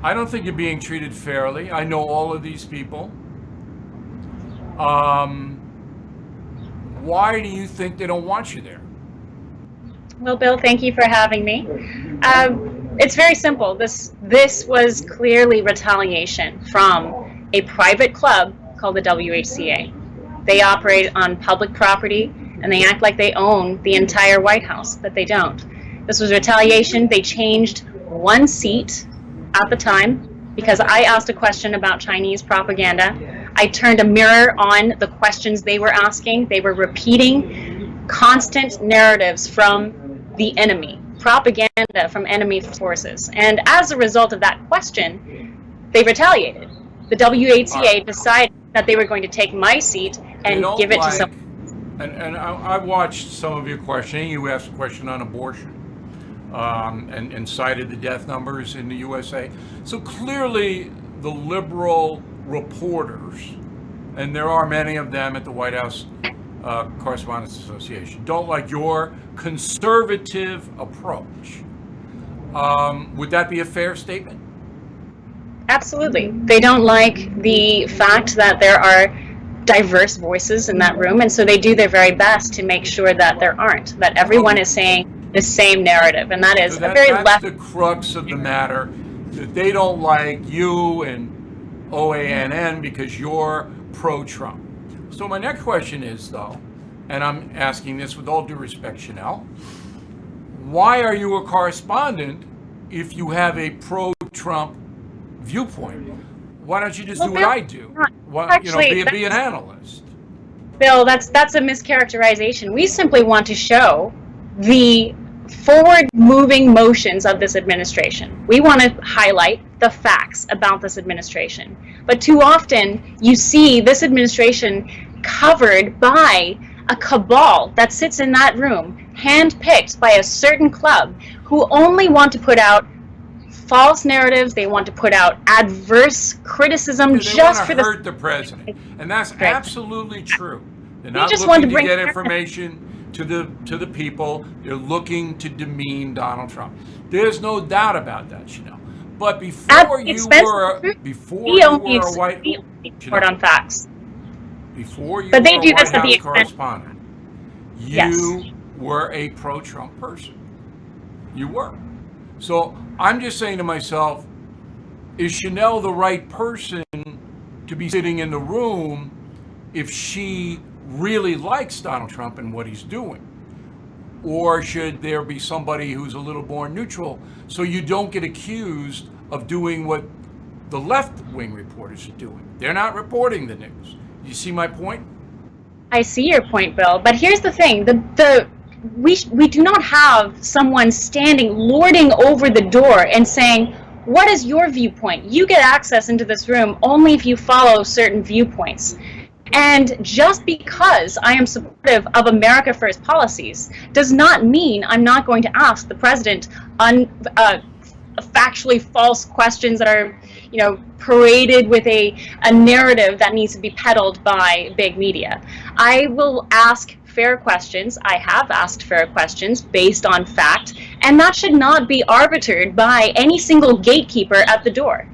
I don't think you're being treated fairly. I know all of these people. Um, why do you think they don't want you there? Well, Bill, thank you for having me. It's very simple. This was clearly retaliation from a private club called the WHCA. They operate on public property, and they act like they own the entire White House, but they don't. This was retaliation. They changed one seat at the time because I asked a question about Chinese propaganda. I turned a mirror on the questions they were asking. They were repeating constant narratives from the enemy, propaganda from enemy forces. And as a result of that question, they retaliated. The WHCA decided that they were going to take my seat and give it to someone. And I watched some of your questioning. You asked a question on abortion and cited the death numbers in the USA. So clearly the liberal reporters, and there are many of them at the White House Correspondents Association, don't like your conservative approach. Would that be a fair statement? Absolutely. They don't like the fact that there are diverse voices in that room, and so they do their very best to make sure that there aren't, that everyone is saying the same narrative, and that is So a very left. That's the crux of the matter, that they don't like you and OANN because you're pro-Trump. So my next question is, though, and I'm asking this with all due respect, Chanel, why are you a correspondent if you have a pro-Trump viewpoint? Why don't you just do what I do? Be an analyst. Bill, that's a mischaracterization. We simply want to show the forward-moving motions of this administration. We want to highlight the facts about this administration. But too often, you see this administration covered by a cabal that sits in that room, handpicked by a certain club, who only want to put out false narratives. They want to put out adverse criticism just for hurt the president, and that's absolutely true. They're not just looking to get information to the people. They're looking to demean Donald Trump. There's no doubt about that, Chanel. But before you were a White House correspondent, you were a pro-Trump person. You were. So I'm just saying to myself, is Chanel the right person to be sitting in the room if she really likes Donald Trump and what he's doing? Or should there be somebody who's a little more neutral so you don't get accused of doing what the left-wing reporters are doing? They're not reporting the news. You see my point? I see your point, Bill. But here's the thing. We do not have someone standing, lording over the door and saying, what is your viewpoint? You get access into this room only if you follow certain viewpoints. And just because I am supportive of America First policies does not mean I'm not going to ask the president factually false questions that are, paraded with a narrative that needs to be peddled by big media. I will ask fair questions. I have asked fair questions based on fact, and that should not be arbitered by any single gatekeeper at the door.